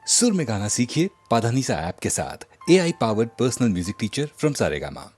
सुर में गाना सीखिए पाधानीसा ऐप के साथ। AI powered personal music teacher from Saregama.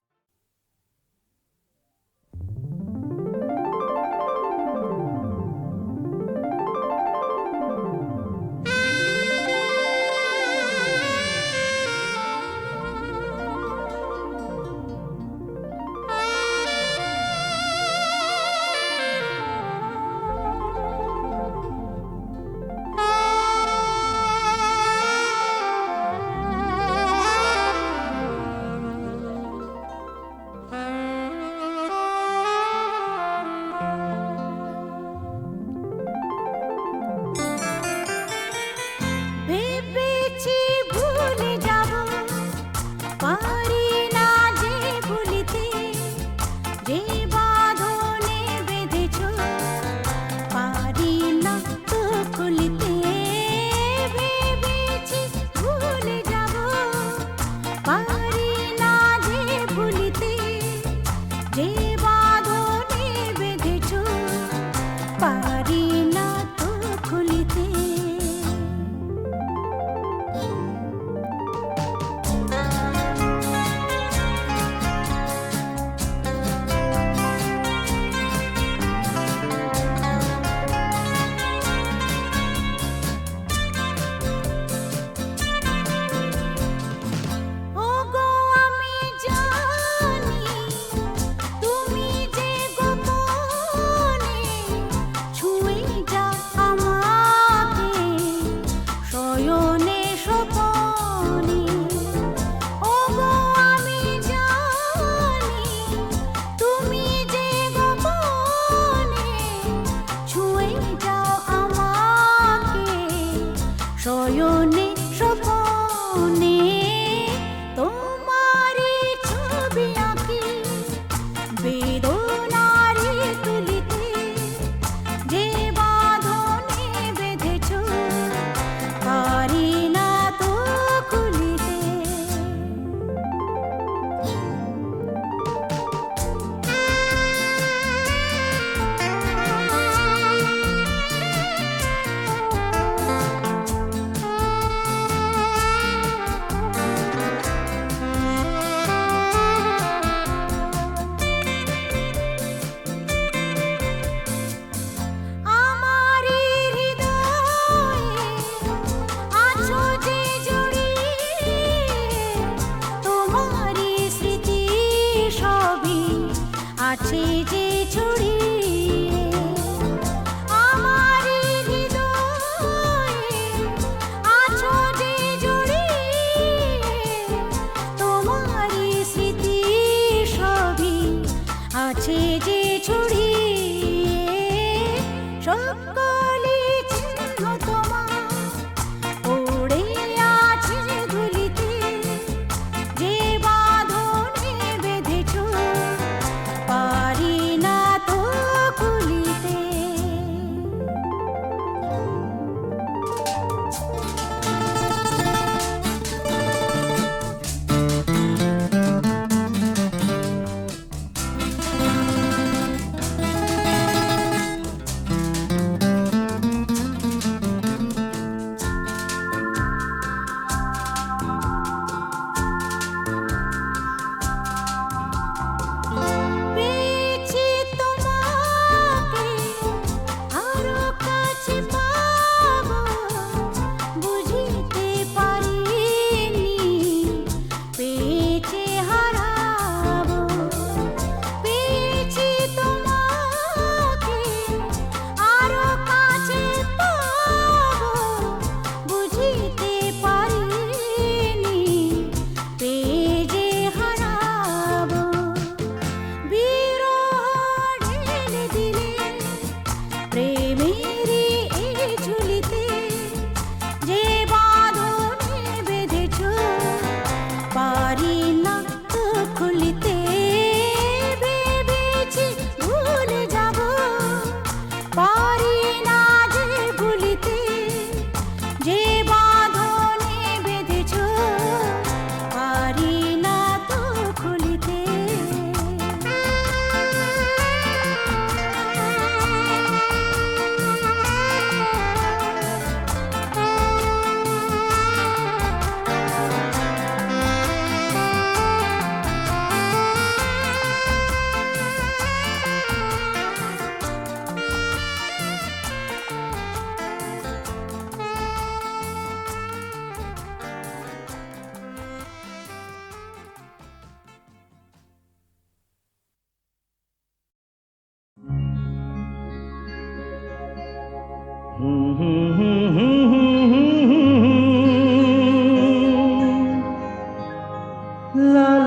লা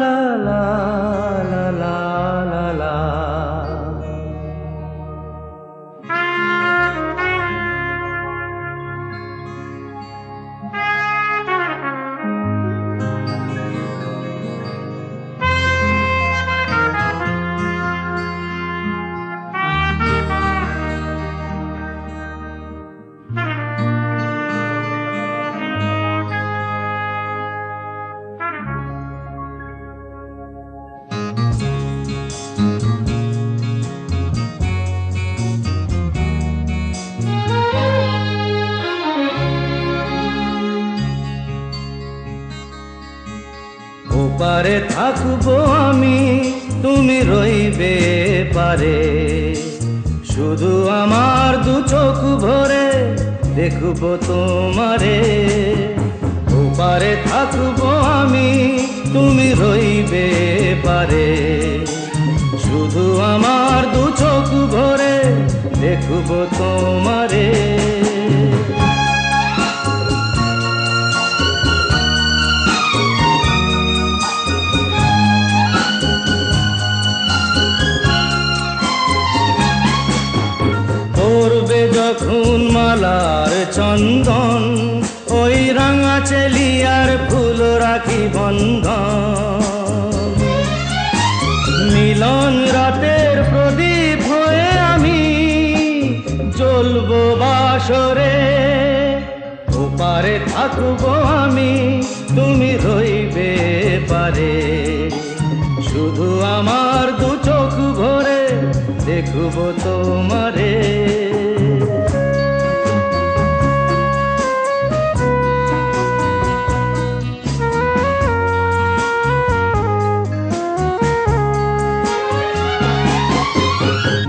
লা লা লা লা লা লা। ওপারে থাকবো আমি, তুমি রইবে পারে, শুধু আমার দু চোখ ভরে দেখবো তোমারে। ওপারে থাকবো আমি, তুমি রইবে পারে, শুধু আমার দু চোখ ভরে দেখবো তোমারে। পড়বে যখন মালার চন্দন, ওই রাঙা চেলিয়ার ফুল রাখি বন্ধন। মিলন রাতের প্রদীপ হয়ে আমি জ্বলবো বাসরে। ওপারে থাকবো আমি, তুমি রইবে পারে, শুধু আমার দু চোখ ভরে দেখবো তোমারে।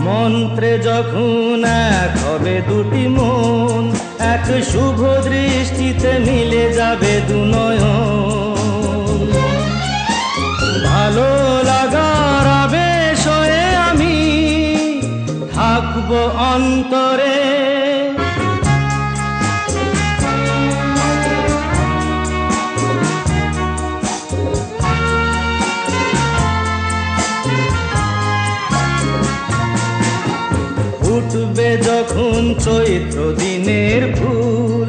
মন্ত্রে যখন এক হবে দুটি মন, এক শুভ দৃষ্টিতে মিলে যাবে দু নয়ন। ভালো লাগার আবেশ হয়ে আমি থাকবো অন্তরে। উঠবে যখন চৈত্র দিনের ফুল,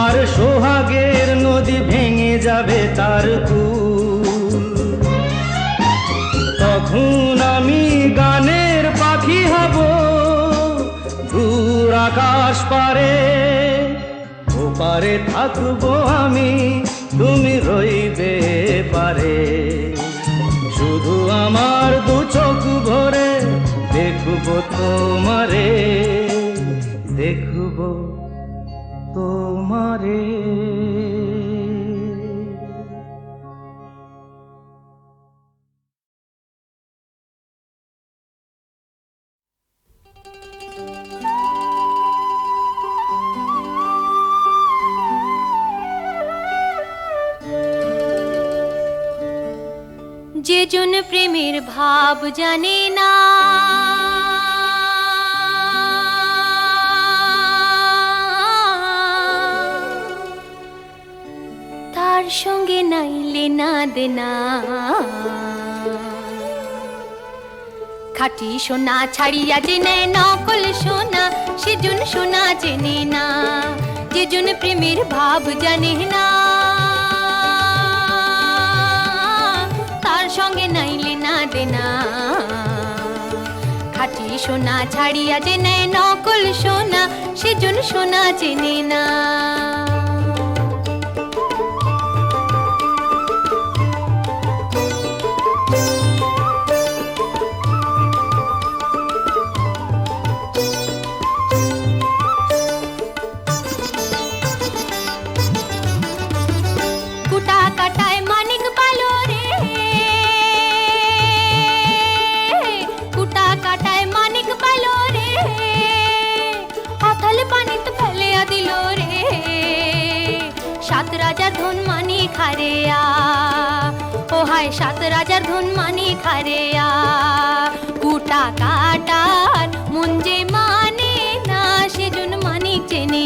আর সোহাগের নদী ভেঙে যাবে তার কুল। তখন আমি গানের পাখি হব দূর আকাশ পারে। ওপারে থাকবো আমি, তুমি রইবে পারে, শুধু আমার দু চোখ ভরে দেখবো তোমারে, দেখবো তোমারে। যে জন প্রেমের ভাব জানে না, তার সঙ্গে নাইলে না দেনা। খাঁটি সোনা ছাড়িয়া যে নেয় নকল সোনা, সেজন সোনা চেনে না। যে জন প্রেমের ভাব জানে না, তার সঙ্গে নাইলে না দেনা। খাঁটি সোনা ছাড়িয়া যে নেয় নকল সোনা, সেজন সোনা চেনে না। কুটা কাটায় মানিক পালো রে, কুটা কাটায় মানিক পালো রে, অথল পানিতে ফেলিয়া দিল রে। সাত রাজার ধন মানি খারেয়া, ও হায় সাত রাজার ধন মানি খারেয়া। কুটা কাটার মন যে মানে না, সেজন মানিক চেনে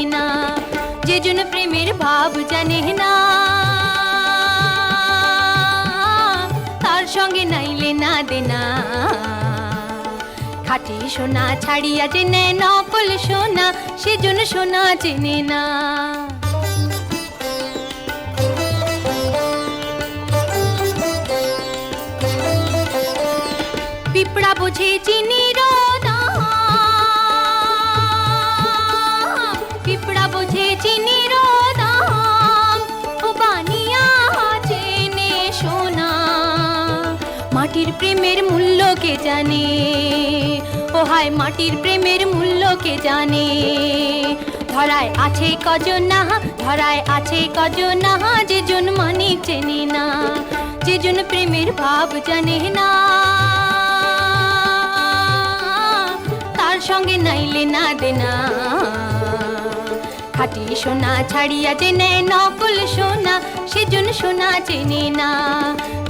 জানে না, তার সঙ্গে নাইলে না দেনা। খাঁটি সোনা ছাড়িয়া যে নেয় নকল সোনা, সেজন্য সোনা চেনে না। পিঁপড়া বোঝে চিনির দাম, পিঁপড়া বোঝে চিনির দাম, ও বানিয়া চেনে সোনা। মাটির প্রেমের মূল্য কে জানে, ও হায় মাটির প্রেমের মূল্য কে জানে। ধরায় আছে কজন না, ধরায় আছে কজন না, যে জন মানিক চেনে না, যে জন প্রেমের ভাব জানে না, তার সঙ্গে নাইলে না দেনা। খাঁটি সোনা ছাড়িয়া যে নেয় নকল সোনা, সেজন্য সোনা চেনে না।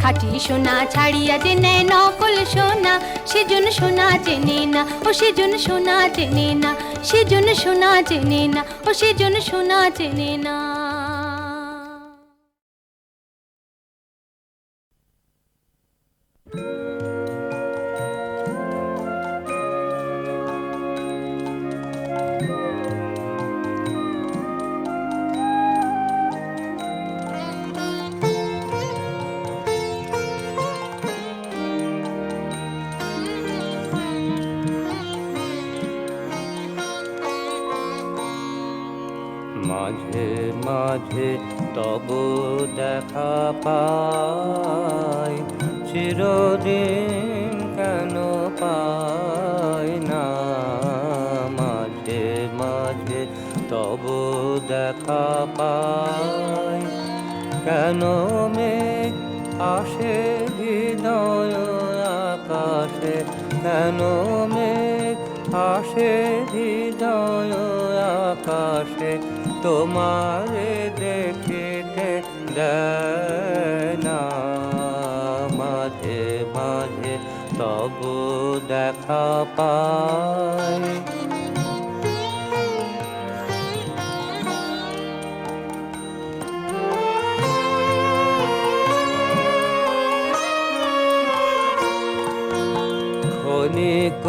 খাঁটি সোনা ছাড়িয়া যে নেয় নকল সোনা, সেজন্য সোনা চেনে না, ও সেজন্য সোনা চেনে না, সেজন্য সোনা চেনে না, ও সেজন্য সোনা চেনে না। মাঝে মাঝে তব দেখা পাই, চিরদিন কেন পাই না। মাঝে মাঝে তব দেখা পাই, কেন মেঘ আসে হৃদয় আকাশে, কেন মেঘ আসে হৃদয় আকাশে, তোমারে দেখিতে দেয় না। মাঝে মাঝে তবু দেখা পাই। ক্ষণিক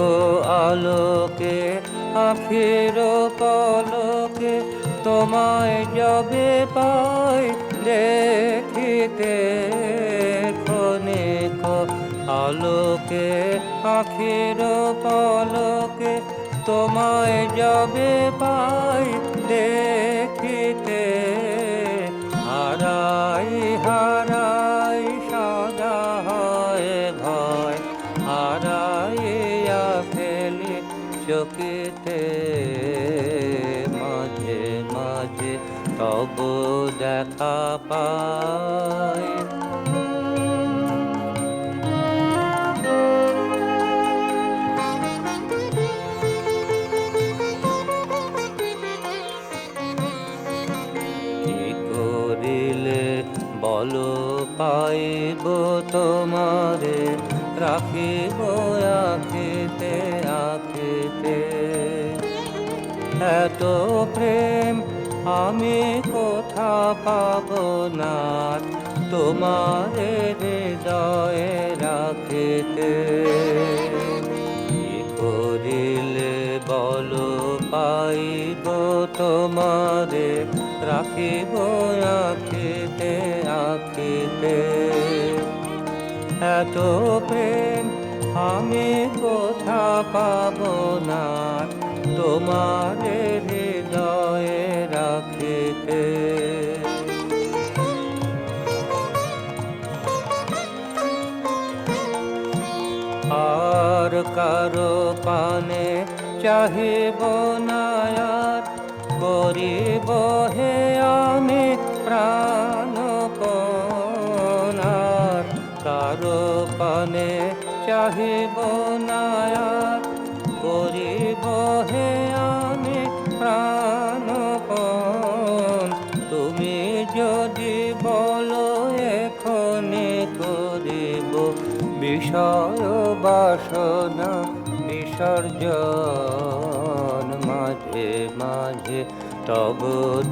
আলোকে আখির পলকে, তোমায় যবে পাই দেখিতে। ক্ষণিক আলোকে আখির পলকে, তোমায় যবে পাই দেখিতে। হারাই হারাই সদা হয় ভয়, হারাইয়া ফেলি চকিতে। মাঝে মাঝে তব দেখা পাই। কি করিলে বল পাইব তোমারে, রাখিব আখিতে আখিতে। এত প্রেম আমি কোথা পাব না, তোমারে হৃদয়ে রাখিতে। কি করিলে বল পাইব তোমারে, রাখিব আখিতে আখিতে। এত প্রেম আমি কোথা পাব না, তোমারে হৃদয়ে রাখিতে। আর কারো পানে চাহিব না আর, করিব হে আমি প্রাণপণ। আর কারো পানে চাহিব না আর, করিব হে আমি প্রাণপণ। তুমি যদি বলো এখনি করিব বিষয় বাসনা বিসর্জন। মাঝে মাঝে তব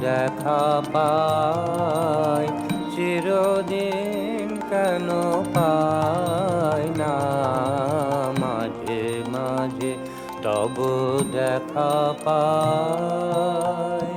দেখা পাই, চিরদিন কেন পাই না, মাঝে মাঝে তব দেখা পাই।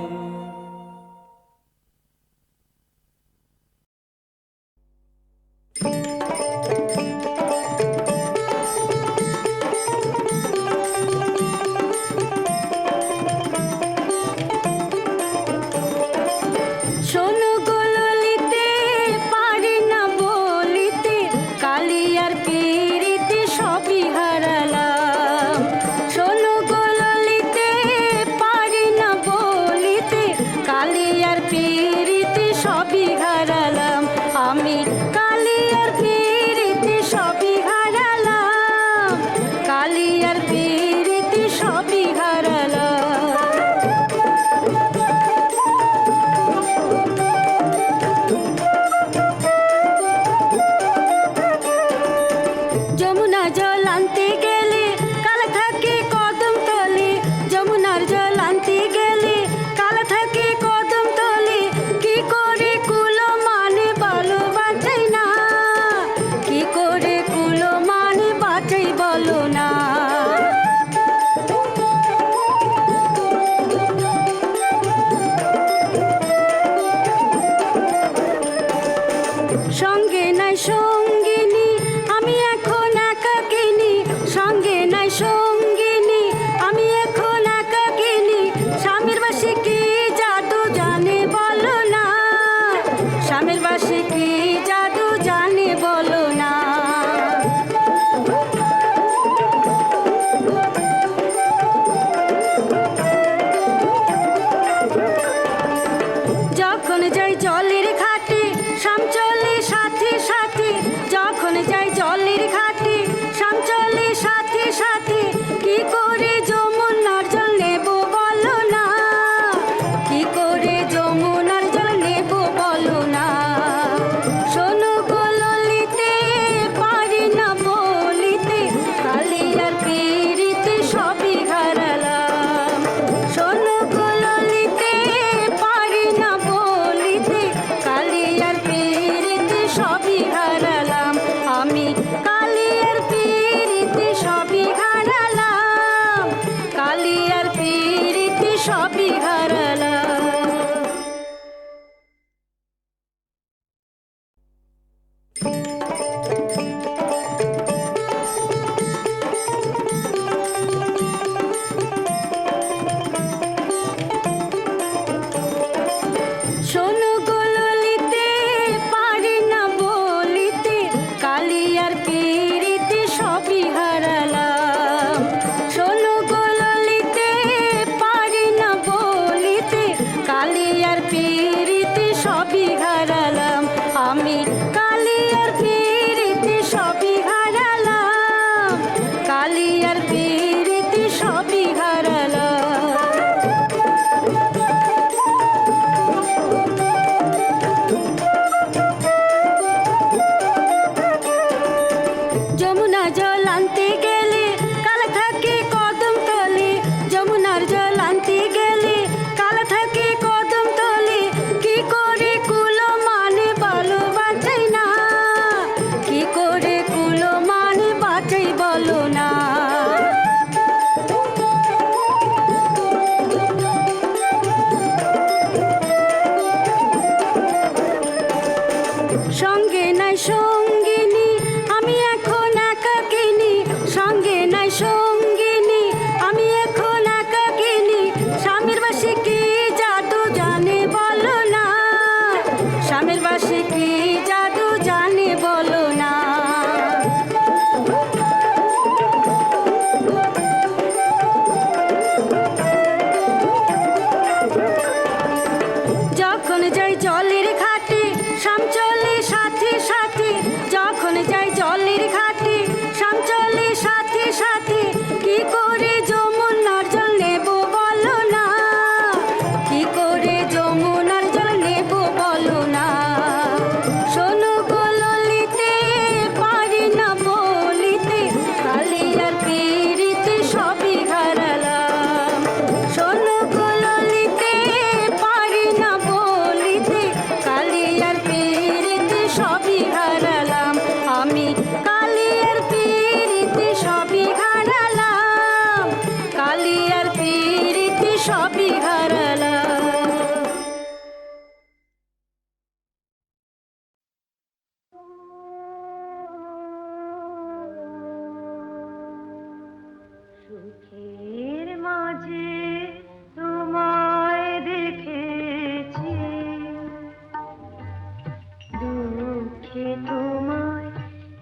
যে তোমায়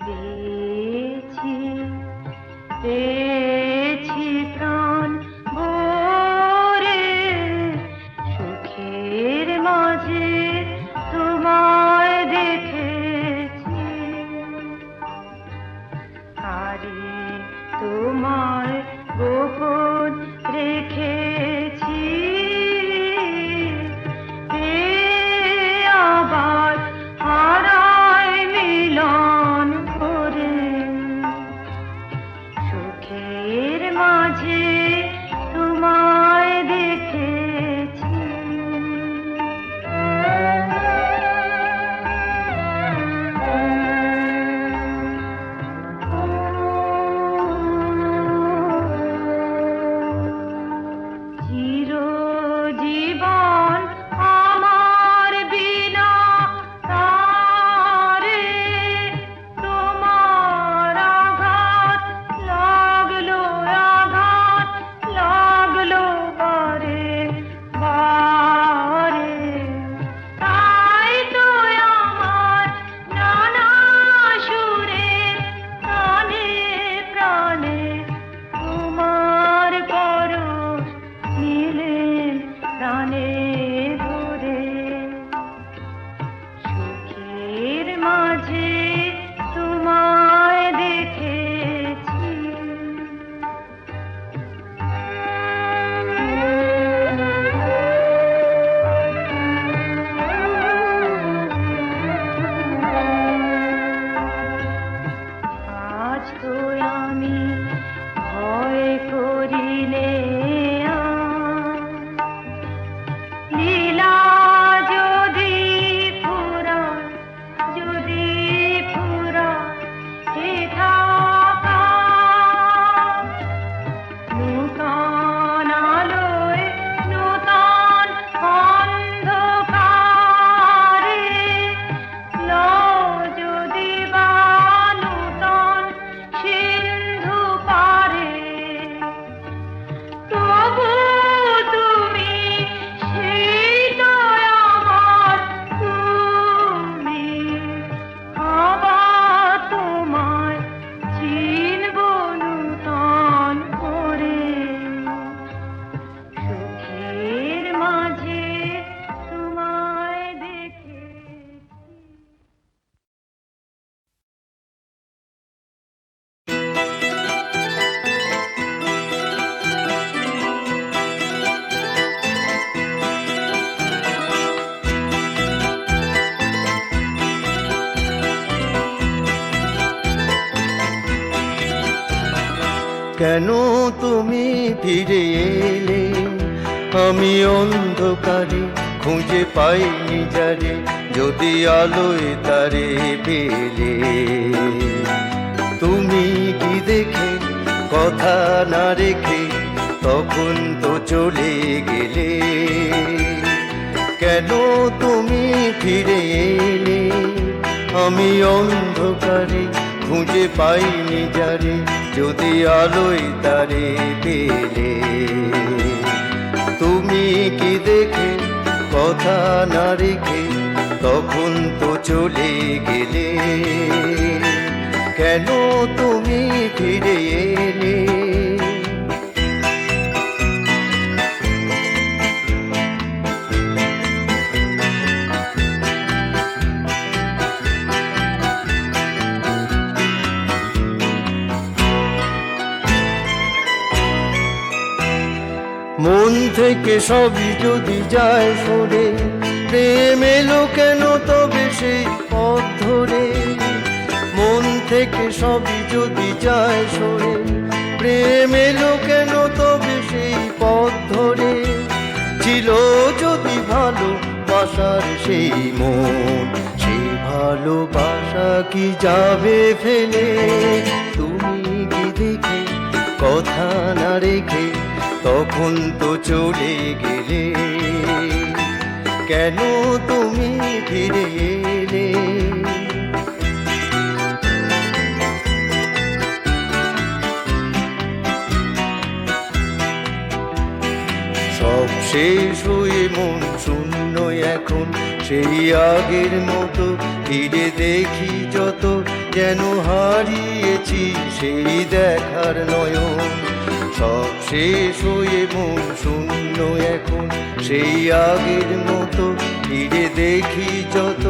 পেয়েছি, পেয়েছি প্রাণ ভরে, সুখের মাঝে তোমায় দেখেছি, আরে তোমায় গোপন রেখেছি, আবার হারায় মিলন করে, সুখের মাঝে তোমায় দেখেছি। চিরজীবন আমার বিনা তারে, তোমার আঘাত লাগলো, আঘাত লাগলো বারে বারে, তাই তো আমার নানা সুরে প্রাণে প্রাণে তোমার পরশ নিলে প্রাণে ধরে, সুখের মাঝে তোমায় দেখেছি। আজ তো আমি ভয় করিলে লীলা যদি ফুরায়, যদি ফুরায় এ থাকা, নূতন আলোয় নূতন অন্ধকারে, যদি বা নূতন সিন্ধু পারে, তবু তুমি সেই তো আমার, তুমি আবার তোমায় চিনব নূতন করে, সুখের মাঝে তোমায় দেখেছি। কেন তুমি ফিরে এলে, আমি অন্ধকারে খুঁজে পাইনি যারে, যদি আলোয় তারে পেলে, তুমি কি দেখে কথা না রেখে তখন তো চলে গেলে, কেন তুমি ফিরে এলে, আমি অন্ধকারে খুঁজে পাইনি যারে, যদি আলোয় তারে পেলে, তুমি কি দেখে কথা না রেখে তখন তো চলে গেলে, কেন তুমি ফিরে এলে। মন থেকে সবই যদি যায় সরে, প্রেম এলো কেন তবে সেই পথ ধরে, মন থেকে সবই যদি যায় সরে, প্রেম এলো কেন তবে সেই পথ ধরে, ছিল যদি ভালোবাসার সেই মন, সেই ভালোবাসা কি যাবে ফেলে, তুমি কি দেখে কথা না রেখে তখন তো চলে গেলে, কেন তুমি ফিরে এলে। সব শেষ হয়ে মন শূন্য এখন, সেই আগের মতো ফিরে দেখি যত, যেন হারিয়েছি সেই দেখার নয়ন। সব শেষ হয়ে মন শূন্য এখন, সেই আগের মতো ফিরে দেখি যত,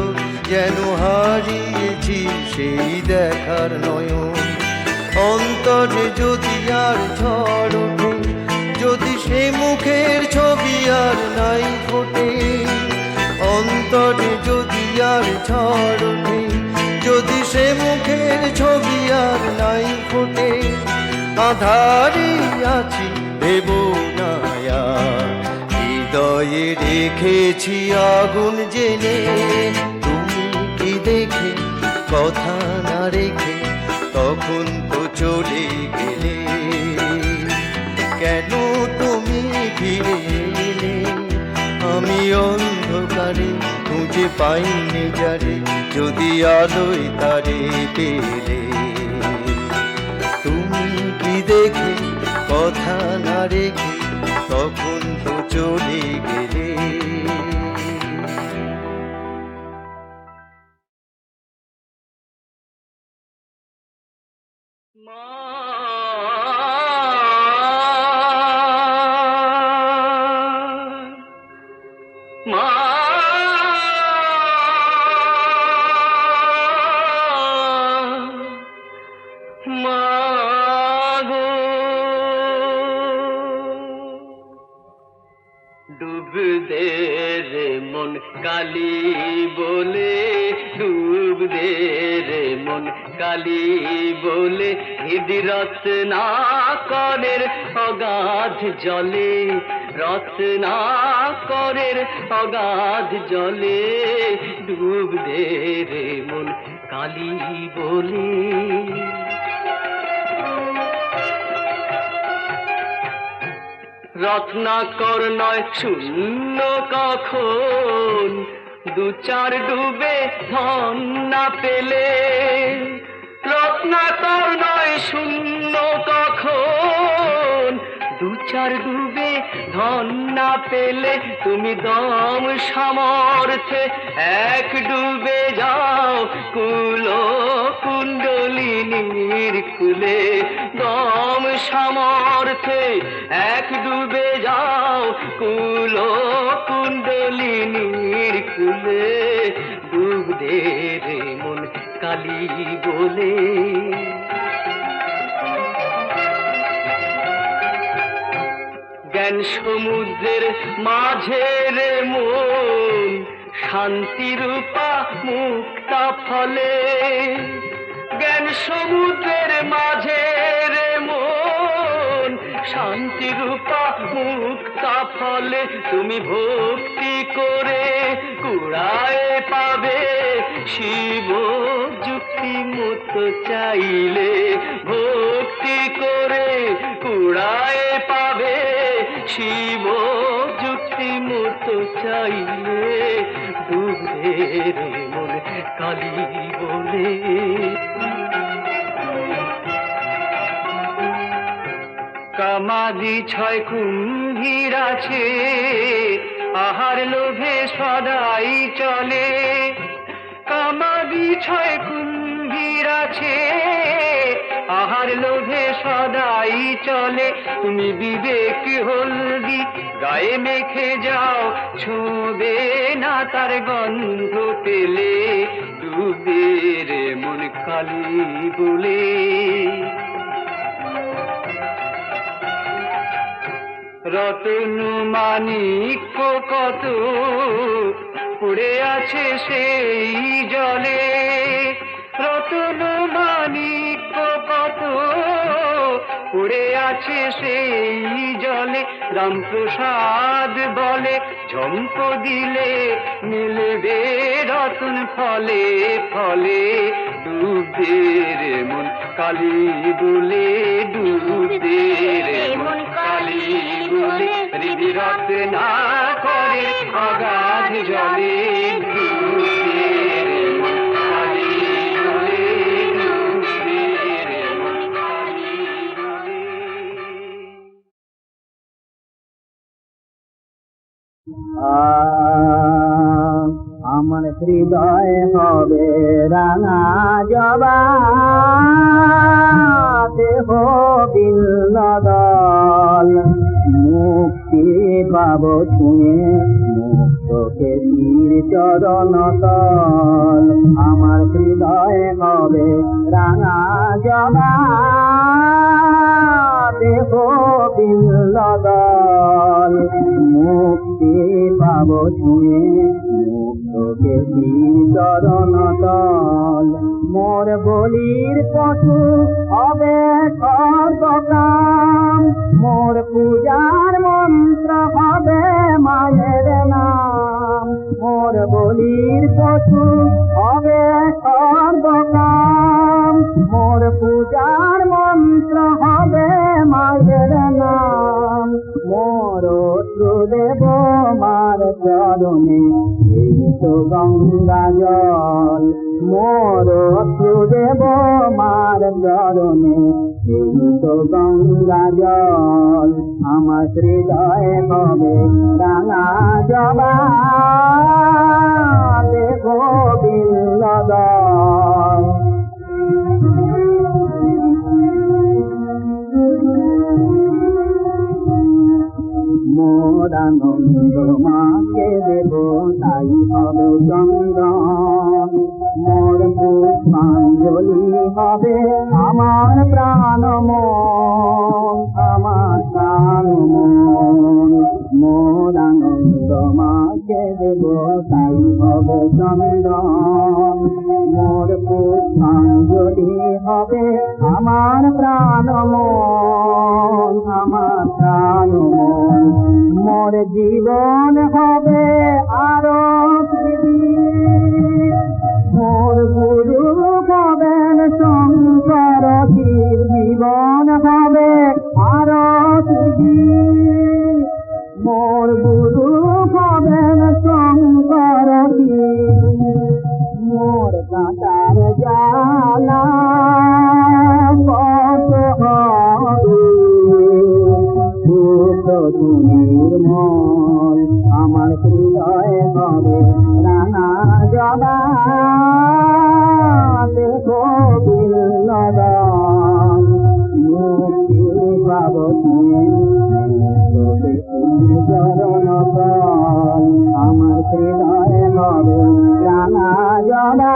যেন হারিয়েছি সেই দেখার নয়ন। অন্তরে যদি আর ঝড় ওঠে, যদি সে মুখের ছবি আর নাই ফোটে, অন্তরে যদি আর ঝড় ওঠে, যদি সে মুখের ছবি আর নাই ফোটে, আধারে আছি ভেব না আর, হৃদয়ে রেখেছি আগুন জেলে। তুমি কি দেখে কথা না রেখে তখন তো চলে গেলে, কেন তুমি ফিরে এলে? আমি অন্ধকারে খুঁজে পাইনি যারে, যদি আলোয় তারে পেলে। তুমি কি দেখে কথা না রেখে তখন তো চলে গেলে। মা মা গো, ডুব দে রে মন কালী বলে, ডুব দে রে মন কালী বলে, হৃদি রত্নাকরের অগাধ জলে, রত্নাকরের অগাধ জলে, ডুব দে রে মন কালী বলে। রত্নাকর নয় শূন্য কখন, দু চার ডুবে ধন না পেলে। রত্নাকর নয় শূন্য কখন, দু চার ডুবে ধন না পেলে। তুমি দম সামর্থ্যে এক ডুবে যাও কুল কুণ্ডলিনীর কুলে। দম সামর্থ্যে এক ডুবে যাও কুল কুণ্ডলিনীর কুলে। ডুব দে রে মন কালী বলে। জ্ঞান সমুদ্রের মাঝে রে মন, শান্তিরূপা মুক্তা ফলে। জ্ঞান সমুদ্রের মাঝে রে মন, শান্তিরূপা মুক্তা ফলে। তুমি ভক্তি করে কুড়ায় পাবে শিব যুক্তি মতো চাইলে। ভক্তি করে কুড়ায় পাবে শিব যুক্তি মতো চাইলে। ডুব দে রে মন কালী বলে। কামাদি ছয় কুম্ভীর আছে, আহার লোভে সদাই চলে। কামাদি ছয় কুম্ভীর আছে, আহার লোভে সদাই চলে। তুমি বিবেক হলদি গায়ে মেখে যাও, ছোঁবে না তার গন্ধ পেলে। ডুবে রে মন কালী বলে। রতন মানিক্য কত পড়ে আছে সেই জলে। রতন মানিক্য কত পড়ে আছে সেই জলে। রামপ্রসাদ বলে ঝম্প দিলে মিলবে রতন ফলে ফলে। ডুব দে রে মন কালী বলে। ডুব দে রে মন কালী বলে। হৃদি রত্না করে অগাধ জলে। ডুব দে রে মন কালী বলে। ডুব দে রে মন কালী বলে। হৃদয় হবে রাঙা জবা, দেহ বিল্লদল, মুক্তি পাব ছুঁয়ে মুক্তকে তীর চরণ তল। আমার হৃদয় হবে রাঙা জবা, দেহ বিল্লদল, মুক্তি পাব ছুঁয়ে মুক্তকে তীর চরণ তল। মোর বলির পশু হবে সর্বকাম, মোর পূজার মন্ত্র হবে মায়ের নাম। মোর বলির পশু হবে সর্বকাম, মোর পূজার মন্ত্র হবে মায়ের নাম। মোর দেব মার চরণে এই তো গঙ্গা জল, মোর দেব মার চরণে এই তো গঙ্গা জল। আমার হৃদয় হবে রাঙা জবা, দেখো বিল্লদল। মোর আনন্দ মাকে দেব তাই হবে চন্দন, মোর পুষ্পাঞ্জলি হবে আমার প্রাণ মন, আমার প্রাণ মন। মোর আনন্দ মাকে দেব তাই হবে চন্দন, মোর পুষ্পাঞ্জলি হবে আমার প্রাণ মন, আমার প্রাণ মন। মোর জীবন হবে আরো মোর গুরু হবেন শঙ্কর, জীবন হবে আরো মোর গুরু হবেন শঙ্কর। মোর কাঁটার জ্বালা কত হবে নির্মল, আমার হৃদয় হবে রাঙা জবা, দেখো বিল্লদল, মুক্তি পাব চরণ তল। আমার হৃদয় হবে রাঙা জবা।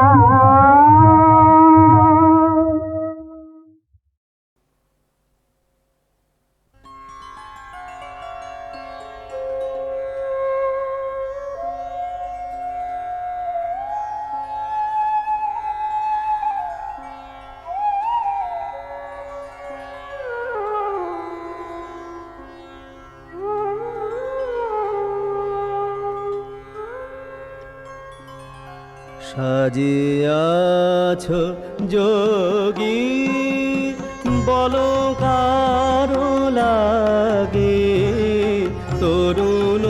সাজিয়াছ যোগী বলো কারো লাগে, তরুণ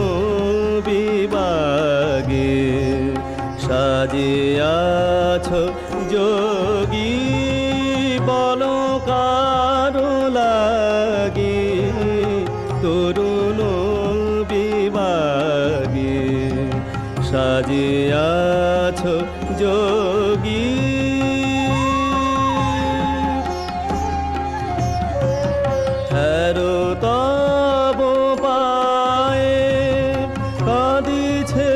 বিবাগে। সাজিয়াছ যোগী বলো কারো লাগে, তরুণ বিবাগে। সাজিয়াছ যোগী হেরো তব পায়ে কাঁদিছে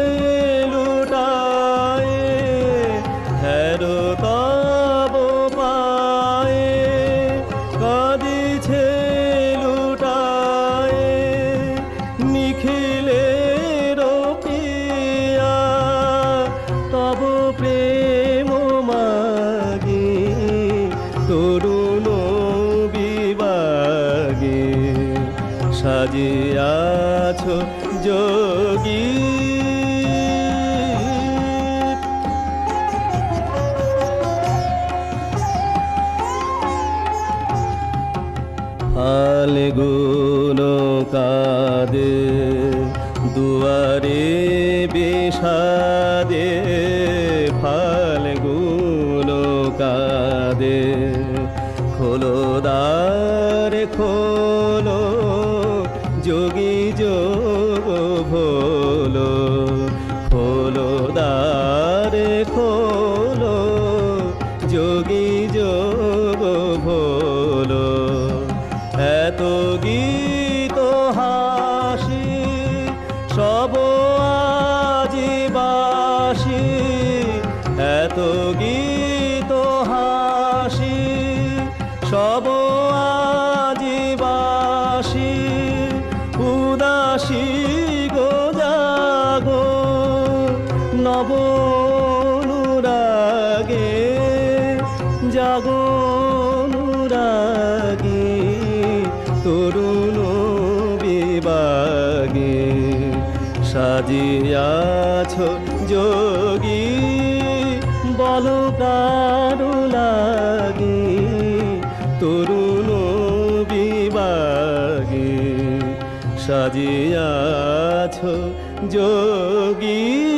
লুটায়ে, হেরো তব পায়ে কাঁদিছে লুটায়ে। নিখিলের প্রিয়া তব প্রেম মাগে, তরুণ বিবাগে। সাজিয়াছ যোগী ফাল্গুন কাঁদে দুয়ারে বিষাদে, ফাল্গুন কাঁদে। খোলো দ্বার খোলো যোগী যোগ ভোলো, খোলো দ্বার এত গীত হাসি সব আজিবাসী উদাসী গো জাগো নব অনুরাগে জাগো অনুরাগে তরুণ বিবাগে সাজিয়াছ যোগী বল কারো লাগে তরুণ বিবাগে সাজিয়াছ যোগী